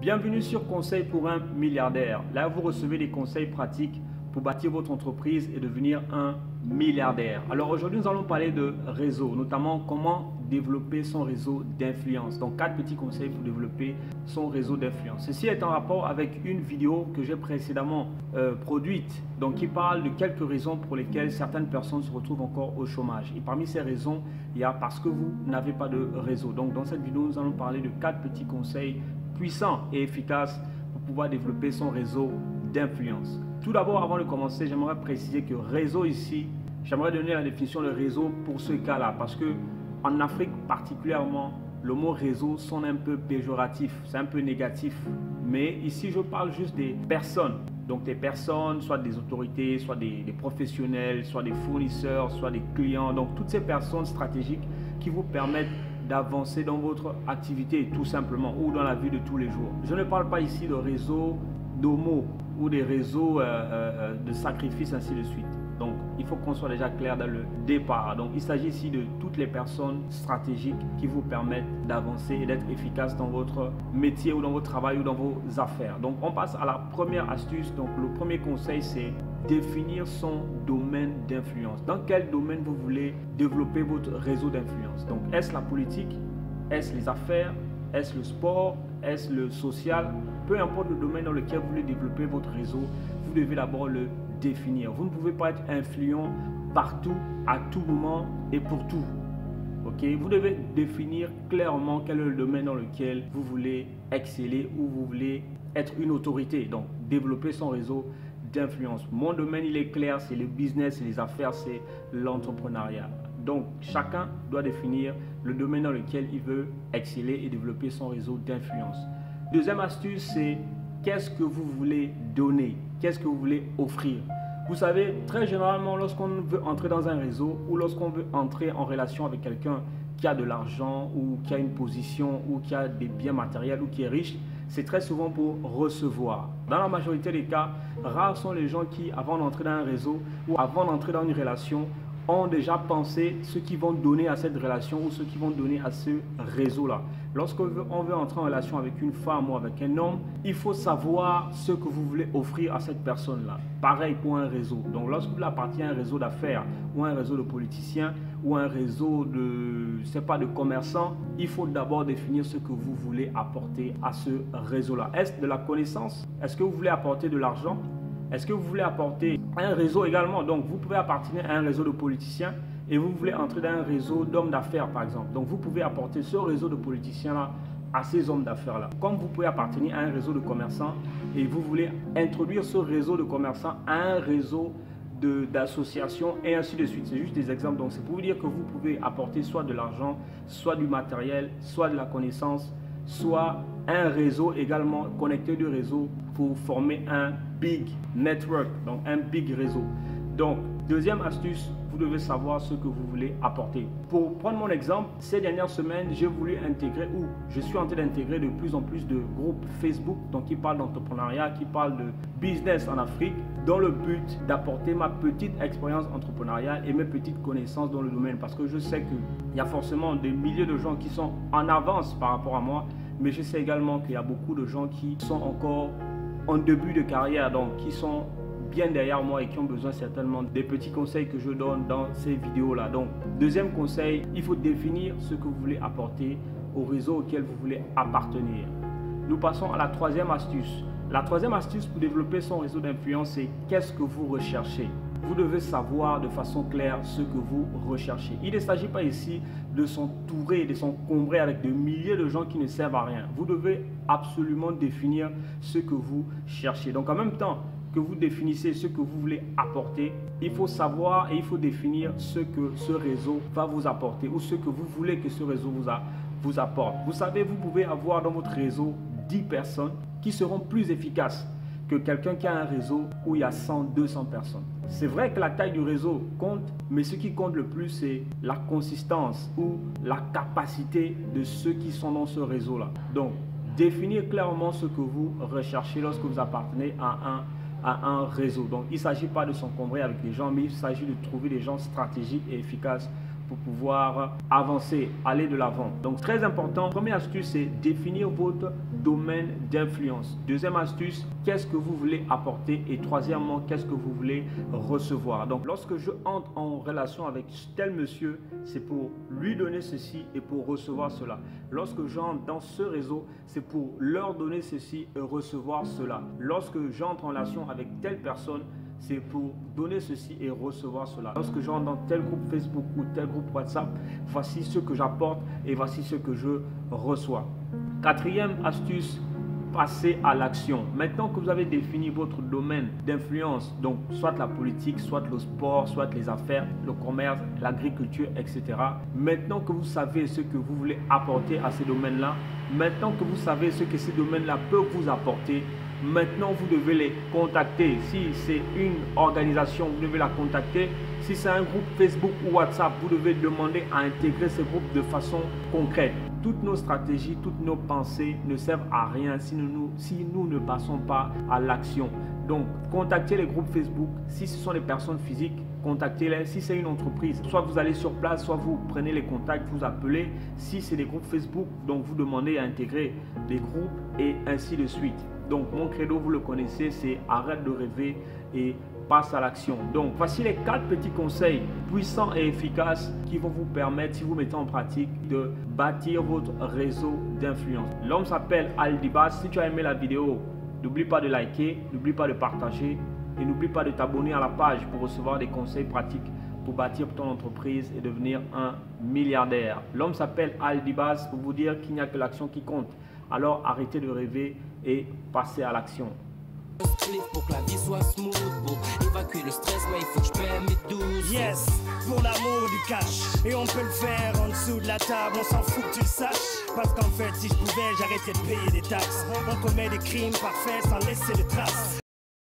Bienvenue sur Conseil pour un milliardaire. Là, vous recevez des conseils pratiques pour bâtir votre entreprise et devenir un milliardaire. Alors aujourd'hui, nous allons parler de réseau, notamment comment développer son réseau d'influence. Donc 4 petits conseils pour développer son réseau d'influence. Ceci est en rapport avec une vidéo que j'ai précédemment produite, donc qui parle de quelques raisons pour lesquelles certaines personnes se retrouvent encore au chômage. Et parmi ces raisons, il y a parce que vous n'avez pas de réseau. Donc dans cette vidéo, nous allons parler de 4 petits conseils puissants et efficaces pour pouvoir développer son réseau d'influence. Tout d'abord, avant de commencer, j'aimerais préciser que réseau ici, j'aimerais donner la définition de réseau pour ce cas-là, parce que en Afrique particulièrement, le mot réseau sonne un peu péjoratif, c'est un peu négatif. Mais ici, je parle juste des personnes. Donc des personnes, soit des autorités, soit des professionnels, soit des fournisseurs, soit des clients. Donc toutes ces personnes stratégiques qui vous permettent d'avancer dans votre activité tout simplement ou dans la vie de tous les jours. Je ne parle pas ici de réseaux d'homo ou des réseaux de sacrifices, ainsi de suite. Donc, il faut qu'on soit déjà clair dans le départ. Donc, il s'agit ici de toutes les personnes stratégiques qui vous permettent d'avancer et d'être efficace dans votre métier ou dans votre travail ou dans vos affaires. Donc, on passe à la première astuce. Donc, le premier conseil, c'est définir son domaine d'influence. Dans quel domaine vous voulez développer votre réseau d'influence? Donc, est-ce la politique? Est-ce les affaires? Est-ce le sport? Est-ce le social? Peu importe le domaine dans lequel vous voulez développer votre réseau, vous devez d'abord le définir. Vous ne pouvez pas être influent partout, à tout moment et pour tout. Okay? Vous devez définir clairement quel est le domaine dans lequel vous voulez exceller ou vous voulez être une autorité. Donc, développer son réseau d'influence. Mon domaine, il est clair, c'est le business, c'est les affaires, c'est l'entrepreneuriat. Donc, chacun doit définir le domaine dans lequel il veut exceller et développer son réseau d'influence. Deuxième astuce, c'est qu'est-ce que vous voulez donner? Qu'est-ce que vous voulez offrir? Vous savez, très généralement, lorsqu'on veut entrer dans un réseau ou lorsqu'on veut entrer en relation avec quelqu'un qui a de l'argent ou qui a une position ou qui a des biens matériels ou qui est riche, c'est très souvent pour recevoir. Dans la majorité des cas, rares sont les gens qui, avant d'entrer dans un réseau ou avant d'entrer dans une relation, ont déjà pensé ce qu'ils vont donner à cette relation ou ce qu'ils vont donner à ce réseau-là. Lorsqu'on veut entrer en relation avec une femme ou avec un homme, il faut savoir ce que vous voulez offrir à cette personne-là. Pareil pour un réseau. Donc lorsque vous appartenez à un réseau d'affaires ou un réseau de politiciens ou un réseau de commerçants, il faut d'abord définir ce que vous voulez apporter à ce réseau-là. Est-ce de la connaissance? Est-ce que vous voulez apporter de l'argent? Est-ce que vous voulez apporter un réseau également? Donc, vous pouvez appartenir à un réseau de politiciens et vous voulez entrer dans un réseau d'hommes d'affaires, par exemple. Donc, vous pouvez apporter ce réseau de politiciens-là à ces hommes d'affaires-là. Comme vous pouvez appartenir à un réseau de commerçants et vous voulez introduire ce réseau de commerçants à un réseau d'associations et ainsi de suite. C'est juste des exemples. Donc, c'est pour vous dire que vous pouvez apporter soit de l'argent, soit du matériel, soit de la connaissance, soit un réseau également, connecter deux réseaux pour former un big network, donc un big réseau. Donc, deuxième astuce, vous devez savoir ce que vous voulez apporter. Pour prendre mon exemple, ces dernières semaines, j'ai voulu intégrer ou je suis en train d'intégrer de plus en plus de groupes Facebook, donc qui parlent d'entrepreneuriat, qui parlent de business en Afrique, dans le but d'apporter ma petite expérience entrepreneuriale et mes petites connaissances dans le domaine. Parce que je sais qu'il y a forcément des milliers de gens qui sont en avance par rapport à moi, mais je sais également qu'il y a beaucoup de gens qui sont encore en début de carrière, donc qui sont bien derrière moi et qui ont besoin certainement des petits conseils que je donne dans ces vidéos-là. Donc, deuxième conseil, il faut définir ce que vous voulez apporter au réseau auquel vous voulez appartenir. Nous passons à la troisième astuce. La troisième astuce pour développer son réseau d'influence, c'est qu'est-ce que vous recherchez? Vous devez savoir de façon claire ce que vous recherchez. Il ne s'agit pas ici de s'entourer, de s'encombrer avec de milliers de gens qui ne servent à rien. Vous devez absolument définir ce que vous cherchez. Donc en même temps que vous définissez ce que vous voulez apporter, il faut savoir et il faut définir ce que ce réseau va vous apporter ou ce que vous voulez que ce réseau vous apporte. Vous savez, vous pouvez avoir dans votre réseau 10 personnes qui seront plus efficaces que quelqu'un qui a un réseau où il y a 100, 200 personnes. C'est vrai que la taille du réseau compte, mais ce qui compte le plus, c'est la consistance ou la capacité de ceux qui sont dans ce réseau-là. Donc, définir clairement ce que vous recherchez lorsque vous appartenez à un réseau. Donc, il ne s'agit pas de s'encombrer avec des gens, mais il s'agit de trouver des gens stratégiques et efficaces pour pouvoir avancer, aller de l'avant. Donc très important, première astuce, c'est définir votre domaine d'influence. Deuxième astuce, qu'est-ce que vous voulez apporter? Et troisièmement, qu'est-ce que vous voulez recevoir? Donc lorsque je entre en relation avec tel monsieur, c'est pour lui donner ceci et pour recevoir cela. Lorsque j'entre dans ce réseau, c'est pour leur donner ceci et recevoir cela. Lorsque j'entre en relation avec telle personne, c'est pour donner ceci et recevoir cela. Lorsque j'entre dans tel groupe Facebook ou tel groupe WhatsApp, voici ce que j'apporte et voici ce que je reçois. Quatrième astuce, passer à l'action. Maintenant que vous avez défini votre domaine d'influence, donc soit la politique, soit le sport, soit les affaires, le commerce, l'agriculture, etc. Maintenant que vous savez ce que vous voulez apporter à ces domaines-là, maintenant que vous savez ce que ces domaines-là peuvent vous apporter, maintenant, vous devez les contacter. Si c'est une organisation, vous devez la contacter. Si c'est un groupe Facebook ou WhatsApp, vous devez demander à intégrer ce groupe de façon concrète. Toutes nos stratégies, toutes nos pensées ne servent à rien si nous ne passons pas à l'action. Donc, contactez les groupes Facebook. Si ce sont des personnes physiques, contactez-les. Si c'est une entreprise, soit vous allez sur place, soit vous prenez les contacts, vous appelez. Si c'est des groupes Facebook, donc vous demandez à intégrer des groupes et ainsi de suite. Donc, mon credo, vous le connaissez, c'est arrête de rêver et passe à l'action. Donc, voici les 4 petits conseils puissants et efficaces qui vont vous permettre, si vous mettez en pratique, de bâtir votre réseau d'influence. L'homme s'appelle Aldibas. Si tu as aimé la vidéo, n'oublie pas de liker, n'oublie pas de partager et n'oublie pas de t'abonner à la page pour recevoir des conseils pratiques pour bâtir ton entreprise et devenir un milliardaire. L'homme s'appelle Aldibas pour vous dire qu'il n'y a que l'action qui compte. Alors arrêtez de rêver et passez à l'action. Pour que la vie soit smooth, pour évacuer le stress, mais il faut que je paie mes 12. Yes, pour l'amour du cash. Et on peut le faire en dessous de la table, on s'en fout que tu le saches. Parce qu'en fait, si je pouvais, j'arrêterais de payer des taxes. On commet des crimes parfaits sans laisser de traces.